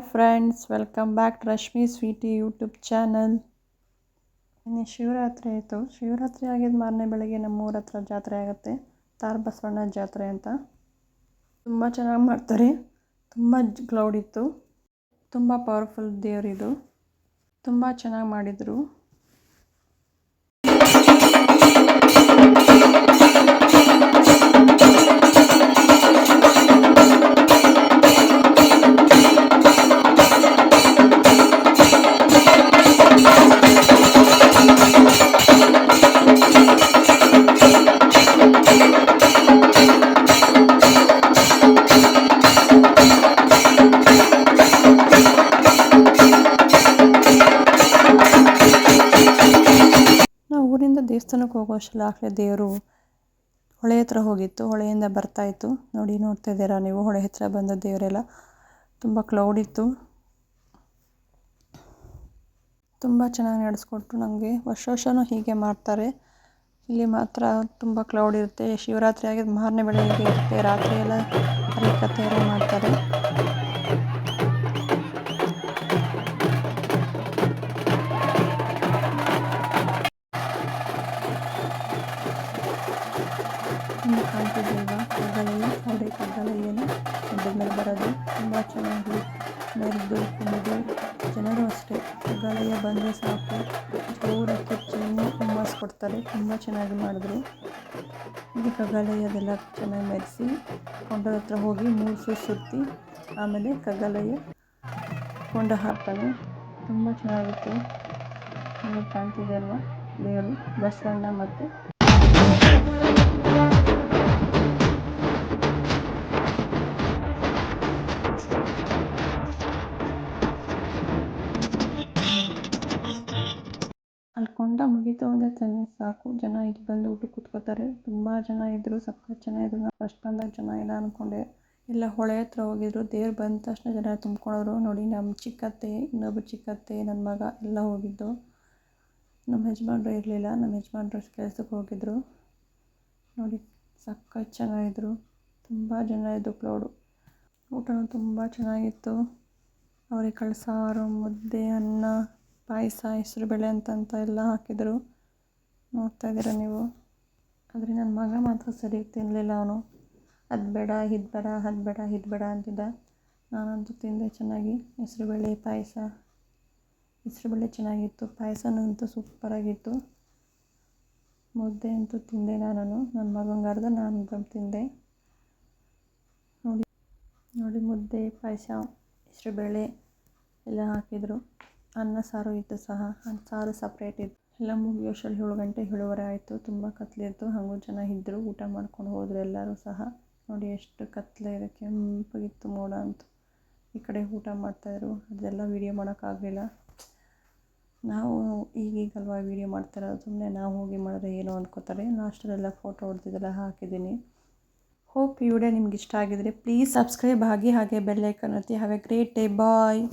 Hi friends, welcome back to Rashmi Sweety YouTube channel. ಇನ್ನು ಶಿವರಾತ್ರಿ ಆಯಿತು. ಶಿವರಾತ್ರಿ ಆಗಿದ ಮಾರನೇ ಬೆಳಗ್ಗೆ ನಮ್ಮೂರ ಹತ್ರ ಜಾತ್ರೆ ಆಗುತ್ತೆ, ತಾರ್ ಬಸವಣ್ಣ ಜಾತ್ರೆ ಅಂತ. ತುಂಬ ಚೆನ್ನಾಗಿ ಮಾಡ್ತಾರೆ. ತುಂಬ ಕ್ಲೌಡ್ ಇತ್ತು. ತುಂಬ ಪವರ್ಫುಲ್ ದೇವರಿದು. ತುಂಬ ಚೆನ್ನಾಗಿ ಮಾಡಿದರು. ಊರಿಂದ ದೇವಸ್ಥಾನಕ್ಕೆ ಹೋಗೋಷ್ಟಲ್ಲ ಆಗಲೇ ದೇವರು ಹೊಳೆ ಹತ್ರ ಹೋಗಿತ್ತು. ಹೊಳೆಯಿಂದ ಬರ್ತಾಯಿತ್ತು. ನೋಡ್ತಾ ಇದ್ದೀರಾ ನೀವು, ಹೊಳೆ ಹತ್ರ ಬಂದ ದೇವರೆಲ್ಲ. ತುಂಬ ಕ್ಲೌಡ್ ಇತ್ತು. ತುಂಬ ಚೆನ್ನಾಗಿ ನಡೆಸ್ಕೊಟ್ರು ನಮಗೆ. ವರ್ಷನೂ ಹೀಗೆ ಮಾಡ್ತಾರೆ. ಇಲ್ಲಿ ಮಾತ್ರ ತುಂಬ ಕ್ಲೌಡ್ ಇರುತ್ತೆ. ಶಿವರಾತ್ರಿ ಆಗಿದ್ದು ಮಾರನೇ ಬೆಳಗ್ಗೆ ಇರುತ್ತೆ. ರಾತ್ರಿ ಎಲ್ಲ ಹರಿಕಥೆ ಎಲ್ಲ ಮಾಡ್ತಾರೆ. ಕಾಣ್ತಿದ್ದಲ್ವಾ ಕಗ್ಗಲಯ್ಯ, ಅವರೇ ಕಗ್ಗಲಯ್ಯನ ಅದ್ರ ಮೇಲೆ ಬರೋದು. ತುಂಬ ಚೆನ್ನಾಗಿ ಮೆರೆದು ಕುಣಿದು, ಜನರು ಅಷ್ಟೇ ಕಗ್ಗಲಯ್ಯ ಬಂದರೆ ಸಾಕು ಜೋರಾಗಿ ಕಿಚ್ಚನ್ನು ಹುಮ್ಮಿಸ್ಕೊಡ್ತಾರೆ. ತುಂಬ ಚೆನ್ನಾಗಿ ಮಾಡಿದ್ರು. ಹೀಗೆ ಕಗ್ಗಲಯ್ಯದೆಲ್ಲ ಚೆನ್ನಾಗಿ ಮೆರೆಸಿ ಕೊಂಡದ ಹತ್ರ ಹೋಗಿ 3 ಸುತ್ತಿ ಆಮೇಲೆ ಕಗ್ಗಲಯ್ಯ ಕೊಂಡ ಹಾಕ್ತಾನೆ. ತುಂಬ ಚೆನ್ನಾಗಿತ್ತು. ನಿಮಗೆ ಕಾಣ್ತಿದೆ ಅಲ್ವಾ ದೇವರು ಬಸವಣ್ಣ. ಮತ್ತು ಅಲ್ಲಿ ಕೊಂಡ ಮುಗಿತು ಅಂದರೆ ತಾನೇ ಸಾಕು, ಜನ ಇಲ್ಲಿ ಬಂದು ಊಟ ಕೂತ್ಕೋತಾರೆ. ತುಂಬ ಜನ ಇದ್ದರು, ಸಖತ್ ಜನ ಇದ್ದರು. ನಾನು ಫಸ್ಟ್ ಬಂದಾಗ ಜನ ಇಲ್ಲ ಅಂದ್ಕೊಂಡೆ. ಎಲ್ಲ ಹೊಳೆ ಹತ್ರ ಹೋಗಿದ್ರು. ದೇವ್ರು ಬಂದ ತಕ್ಷಣ ಜನ ತುಂಬ್ಕೊಂಡವರು. ನೋಡಿ, ನಮ್ಮ ಚಿಕ್ಕತ್ತೆ, ಇನ್ನೊಬ್ಬರು ಚಿಕ್ಕತ್ತೆ, ನನ್ನ ಮಗ ಎಲ್ಲ ಹೋಗಿದ್ದು. ನಮ್ಮ ಯಜಮಾನ್ರು ಇರಲಿಲ್ಲ. ನಮ್ಮ ಯಜಮಾನ್ರು ಕೆಲಸಕ್ಕೆ ಹೋಗಿದ್ರು. ನೋಡಿ, ಸಖತ್ ಚೆನ್ನಾಗಿದ್ರು. ತುಂಬ ಜನ ಇದ್ದು ಕ್ಲೌಡು. ಊಟನೂ ತುಂಬ ಚೆನ್ನಾಗಿತ್ತು. ಅವರೆಕಾಳು ಸಾರು, ಮುದ್ದೆ, ಅನ್ನ, ಪಾಯಸ, ಹೆಸರುಬೇಳೆ ಅಂತ ಎಲ್ಲ ಹಾಕಿದರು. ನೋಡ್ತಾ ಇದ್ದೀರಾ ನೀವು. ಆದರೆ ನನ್ನ ಮಗ ಮಾತ್ರ ಸರಿಯಾಗಿ ತಿನ್ನಲಿಲ್ಲ. ಅವನು ಅದು ಬೇಡ, ಇದು ಬೇಡ, ಅದು ಬೇಡ, ಇದು ಬೇಡ ಅಂತಿದ್ದ. ನಾನಂತೂ ತಿಂದೆ ಚೆನ್ನಾಗಿ. ಹೆಸರುಬೇಳೆ ಪಾಯಸ, ಹೆಸರುಬೇಳೆ ಚೆನ್ನಾಗಿತ್ತು. ಪಾಯಸನೂ ಅಂತೂ ಸೂಪರಾಗಿತ್ತು. ಮುದ್ದೆ ಅಂತೂ ತಿಂದೆ ನಾನು. ನನ್ನ ಮಗಂಗಾರ್ದ, ನಾನು ತಿಂದೆ. ನೋಡಿ ಮುದ್ದೆ, ಪಾಯಸ, ಹೆಸರುಬೇಳೆ ಎಲ್ಲ ಹಾಕಿದರು. ಅನ್ನ ಸಾರು ಇತ್ತು ಸಹ. ಸಾರು ಸಪ್ರೇಟ್ ಇತ್ತು. ಎಲ್ಲ ಮುಗಿಯೋಷ್ಟರಲ್ಲಿ 7 ಗಂಟೆ 7:15 ಆಯಿತು. ತುಂಬ ಕತ್ಲಿತ್ತು. ಹಾಗೂ ಜನ ಇದ್ದರು. ಊಟ ಮಾಡ್ಕೊಂಡು ಹೋದರು ಎಲ್ಲರೂ ಸಹ. ನೋಡಿ ಎಷ್ಟು ಕತ್ಲೆ ಇದೆ, ಕೆಂಪಗಿತ್ತು ಮೋಡ ಅಂತೂ. ಈ ಕಡೆ ಊಟ ಮಾಡ್ತಾಯಿದ್ರು. ಅದೆಲ್ಲ ವೀಡಿಯೋ ಮಾಡೋಕ್ಕಾಗಲಿಲ್ಲ. ನಾವು ಈಗೀಗಲ್ವ ವೀಡಿಯೋ ಮಾಡ್ತಾಯಿರೋದು. ಸುಮ್ಮನೆ ನಾವು ಹೋಗಿ ಮಾಡಿದ್ರೆ ಏನೋ ಅಂದ್ಕೋತಾರೆ. ಲಾಸ್ಟಲ್ಲೆಲ್ಲ ಫೋಟೋ ಹೊಡೆದಿದ್ದೆಲ್ಲ ಹಾಕಿದ್ದೀನಿ. ಹೋಪ್ ಈ ವಿಡಿಯೋ ನಿಮ್ಗೆ ಇಷ್ಟ ಆಗಿದರೆ ಪ್ಲೀಸ್ ಸಬ್ಸ್ಕ್ರೈಬ್ ಆಗಿ, ಹಾಗೆ ಬೆಲ್ ಐಕಾನ್ ಒತ್ತಿ. Have a great day. Bye.